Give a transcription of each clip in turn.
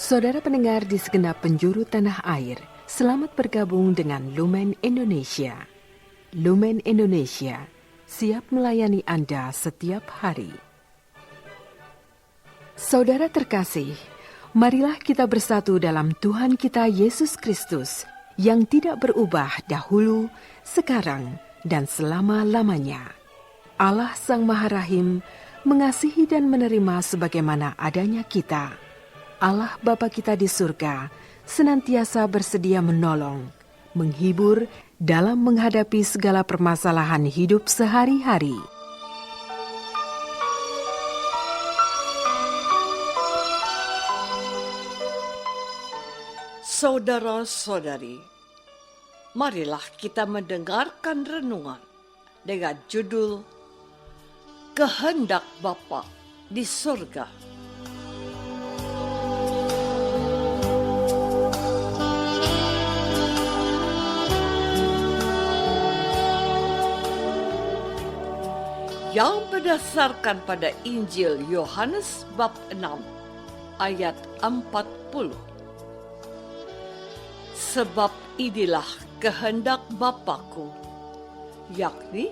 Saudara pendengar di segenap penjuru tanah air, selamat bergabung dengan Lumen Indonesia. Lumen Indonesia siap melayani Anda setiap hari. Saudara terkasih, marilah kita bersatu dalam Tuhan kita Yesus Kristus yang tidak berubah dahulu, sekarang, dan selama-lamanya. Allah Sang Maha Rahim mengasihi dan menerima sebagaimana adanya kita. Allah Bapa kita di surga senantiasa bersedia menolong, menghibur dalam menghadapi segala permasalahan hidup sehari-hari. Saudara-saudari, marilah kita mendengarkan renungan dengan judul Kehendak Bapa di Surga. Yang berdasarkan pada Injil Yohanes bab 6 ayat 40. Sebab inilah kehendak Bapa-Ku, yakni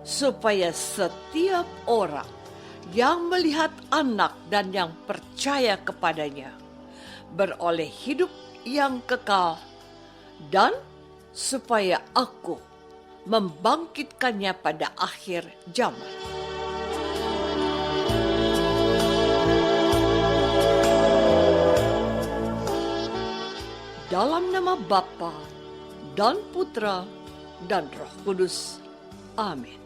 supaya setiap orang yang melihat Anak dan yang percaya kepadanya beroleh hidup yang kekal, dan supaya Aku membangkitkannya pada akhir zaman. Dalam nama Bapa dan Putra dan Roh Kudus. Amin.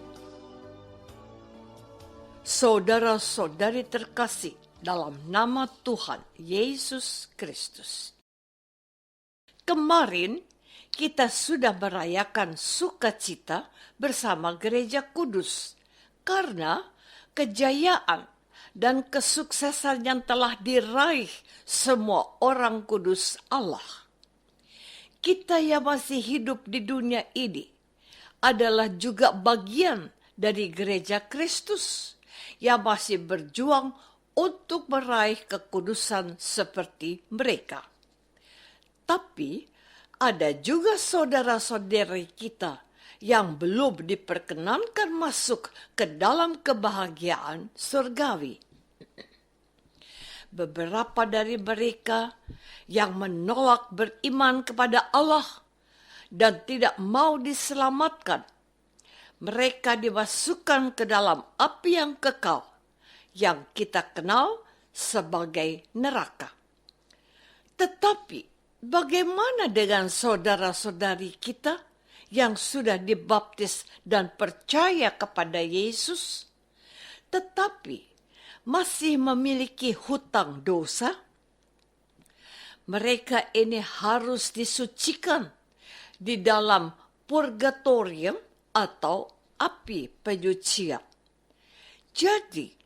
Saudara-saudari terkasih dalam nama Tuhan Yesus Kristus. Kemarin kita sudah merayakan sukacita bersama Gereja Kudus karena kejayaan dan kesuksesan yang telah diraih semua orang kudus Allah. Kita yang masih hidup di dunia ini adalah juga bagian dari Gereja Kristus yang masih berjuang untuk meraih kekudusan seperti mereka. Tapi ada juga saudara-saudari kita yang belum diperkenankan masuk ke dalam kebahagiaan surgawi. Beberapa dari mereka yang menolak beriman kepada Allah dan tidak mau diselamatkan, mereka dimasukkan ke dalam api yang kekal yang kita kenal sebagai neraka. Tetapi bagaimana dengan saudara-saudari kita yang sudah dibaptis dan percaya kepada Yesus, tetapi masih memiliki hutang dosa? Mereka ini harus disucikan di dalam purgatorium atau api penyucian. Jadi,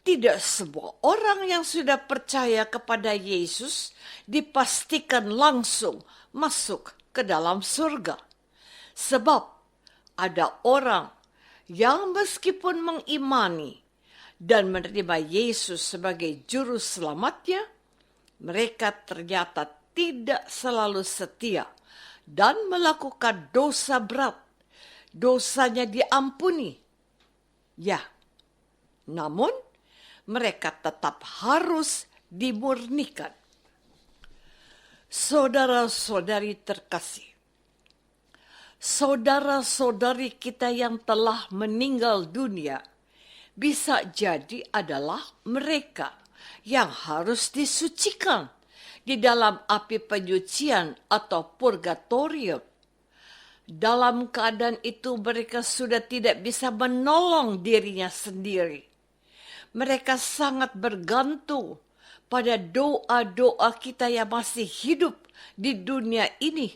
tidak semua orang yang sudah percaya kepada Yesus dipastikan langsung masuk ke dalam surga. Sebab ada orang yang meskipun mengimani dan menerima Yesus sebagai juru selamatnya, mereka ternyata tidak selalu setia dan melakukan dosa berat. Dosanya diampuni. Ya, namun mereka tetap harus dimurnikan. Saudara-saudari terkasih, saudara-saudari kita yang telah meninggal dunia bisa jadi adalah mereka yang harus disucikan di dalam api penyucian atau purgatorium. Dalam keadaan itu mereka sudah tidak bisa menolong dirinya sendiri. Mereka sangat bergantung pada doa-doa kita yang masih hidup di dunia ini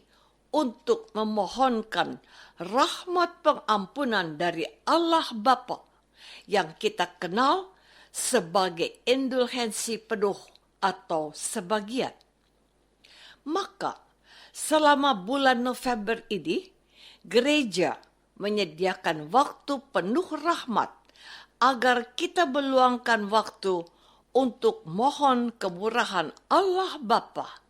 untuk memohonkan rahmat pengampunan dari Allah Bapa yang kita kenal sebagai indulgensi penuh atau sebagian. Maka selama bulan November ini, gereja menyediakan waktu penuh rahmat agar kita meluangkan waktu untuk mohon kemurahan Allah Bapa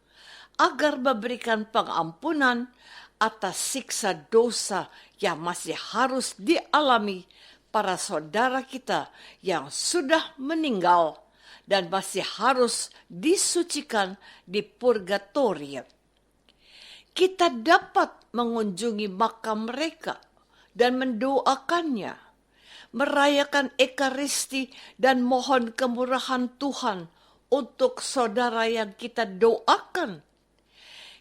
agar memberikan pengampunan atas siksa dosa yang masih harus dialami para saudara kita yang sudah meninggal dan masih harus disucikan di purgatorium. Kita dapat mengunjungi makam mereka dan mendoakannya, merayakan Ekaristi dan mohon kemurahan Tuhan untuk saudara yang kita doakan.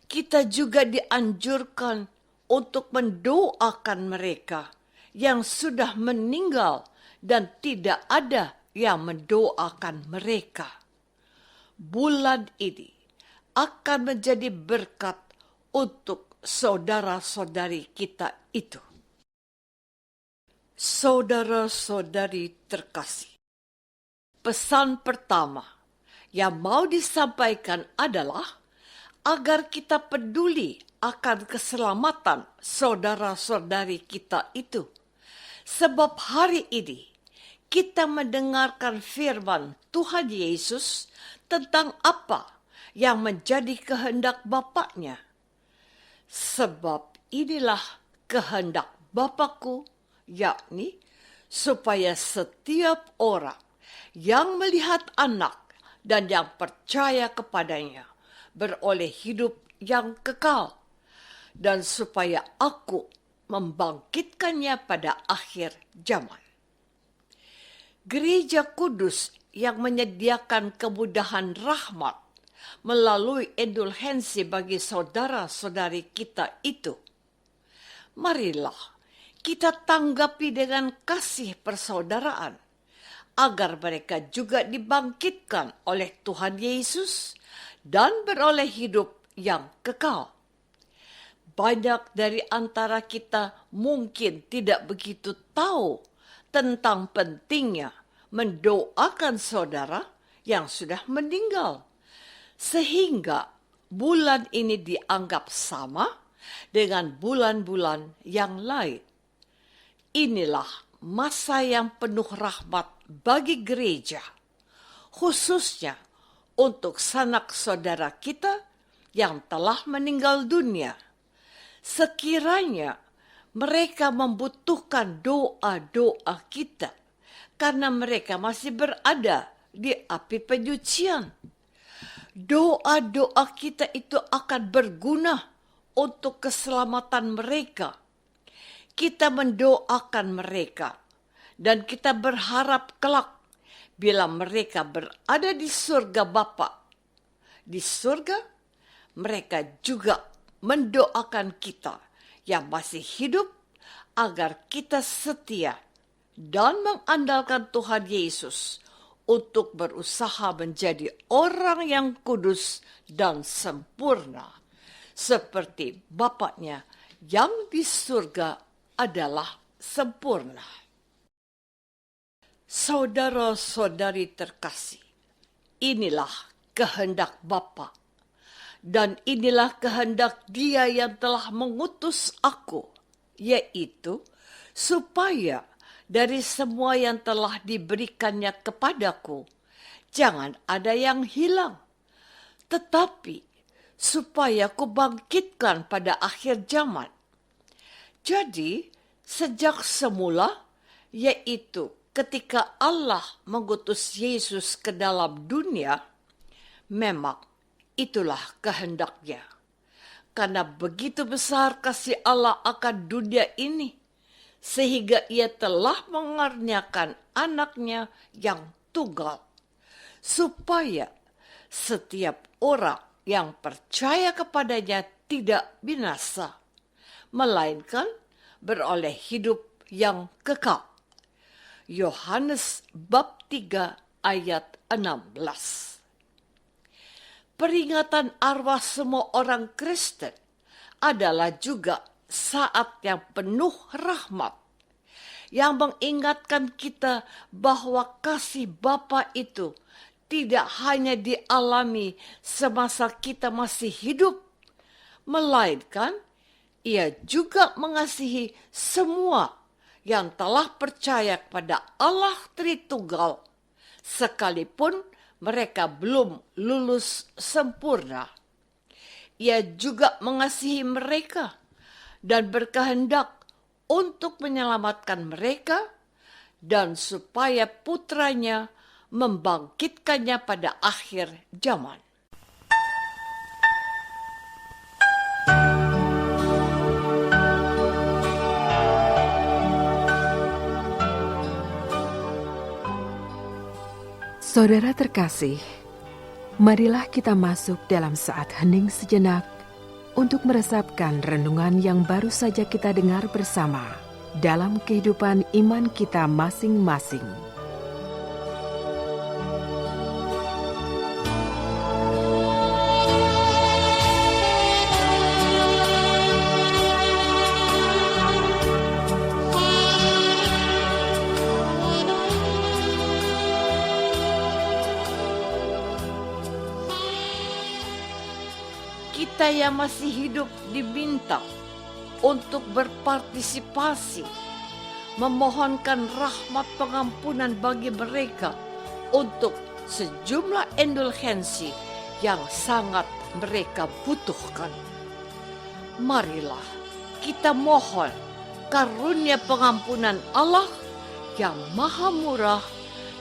Kita juga dianjurkan untuk mendoakan mereka yang sudah meninggal dan tidak ada yang mendoakan mereka. Bulan ini akan menjadi berkat untuk saudara-saudari kita itu. Saudara-saudari terkasih, pesan pertama yang mau disampaikan adalah agar kita peduli akan keselamatan saudara-saudari kita itu. Sebab hari ini kita mendengarkan firman Tuhan Yesus tentang apa yang menjadi kehendak Bapaknya. Sebab inilah kehendak Bapakku, yakni supaya setiap orang yang melihat Anak dan yang percaya kepadanya beroleh hidup yang kekal, dan supaya aku membangkitkannya pada akhir zaman. Gereja Kudus yang menyediakan kemudahan rahmat melalui indulgensi bagi saudara-saudari kita itu. Marilah kita tanggapi dengan kasih persaudaraan, agar mereka juga dibangkitkan oleh Tuhan Yesus dan beroleh hidup yang kekal. Banyak dari antara kita mungkin tidak begitu tahu tentang pentingnya mendoakan saudara yang sudah meninggal, sehingga bulan ini dianggap sama dengan bulan-bulan yang lain. Inilah masa yang penuh rahmat bagi gereja, khususnya untuk sanak saudara kita yang telah meninggal dunia. Sekiranya mereka membutuhkan doa-doa kita karena mereka masih berada di api penyucian. Doa-doa kita itu akan berguna untuk keselamatan mereka. Kita mendoakan mereka dan kita berharap kelak bila mereka berada di surga Bapa. Di surga, mereka juga mendoakan kita yang masih hidup agar kita setia dan mengandalkan Tuhan Yesus untuk berusaha menjadi orang yang kudus dan sempurna, seperti Bapaknya yang di surga adalah sempurna. Saudara-saudari terkasih, inilah kehendak Bapa, dan inilah kehendak Dia yang telah mengutus aku, yaitu supaya dari semua yang telah diberikannya kepadaku, jangan ada yang hilang, tetapi supaya kubangkitkan pada akhir zaman. Jadi, sejak semula, yaitu ketika Allah mengutus Yesus ke dalam dunia, memang itulah kehendaknya. Karena begitu besar kasih Allah akan dunia ini, sehingga Ia telah mengaruniakan anaknya yang tunggal, supaya setiap orang yang percaya kepadanya tidak binasa, melainkan beroleh hidup yang kekal. Yohanes bab 3 ayat 16. Peringatan arwah semua orang Kristen adalah juga saat yang penuh rahmat, yang mengingatkan kita bahwa kasih Bapa itu tidak hanya dialami semasa kita masih hidup, melainkan Ia juga mengasihi semua yang telah percaya kepada Allah Tritunggal, sekalipun mereka belum lulus sempurna. Ia juga mengasihi mereka dan berkehendak untuk menyelamatkan mereka dan supaya putranya membangkitkannya pada akhir zaman. Saudara terkasih, marilah kita masuk dalam saat hening sejenak untuk meresapkan renungan yang baru saja kita dengar bersama dalam kehidupan iman kita masing-masing. Kita yang masih hidup diminta untuk berpartisipasi, memohonkan rahmat pengampunan bagi mereka untuk sejumlah indulgensi yang sangat mereka butuhkan. Marilah kita mohon karunia pengampunan Allah yang maha murah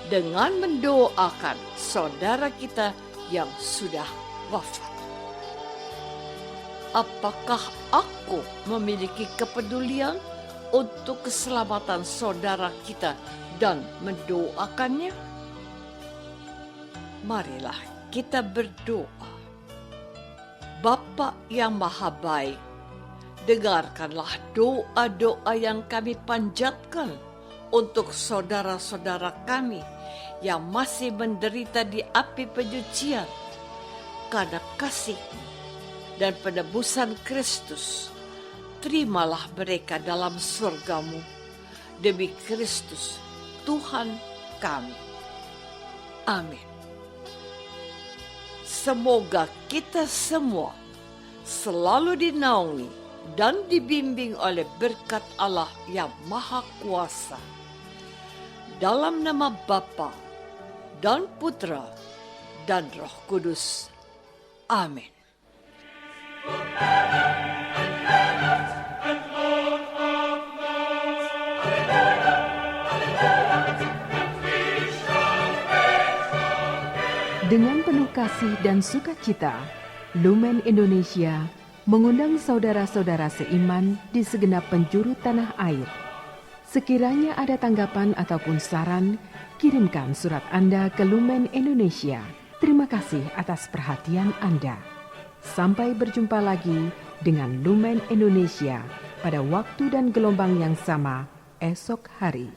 dengan mendoakan saudara kita yang sudah wafat. Apakah aku memiliki kepedulian untuk keselamatan saudara kita dan mendoakannya? Marilah kita berdoa. Bapa yang maha baik, dengarkanlah doa-doa yang kami panjatkan untuk saudara-saudara kami yang masih menderita di api penyucian karena kasih-Mu dan penebusan Kristus. Terimalah mereka dalam surga-Mu demi Kristus Tuhan kami. Amin. Semoga kita semua selalu dinaungi dan dibimbing oleh berkat Allah yang Maha Kuasa. Dalam nama Bapa dan Putra dan Roh Kudus. Amin. Dengan penuh kasih dan sukacita, Lumen Indonesia mengundang saudara-saudara seiman di segenap penjuru tanah air. Sekiranya ada tanggapan ataupun saran, kirimkan surat Anda ke Lumen Indonesia. Terima kasih atas perhatian Anda. Sampai berjumpa lagi dengan Lumen Indonesia pada waktu dan gelombang yang sama esok hari.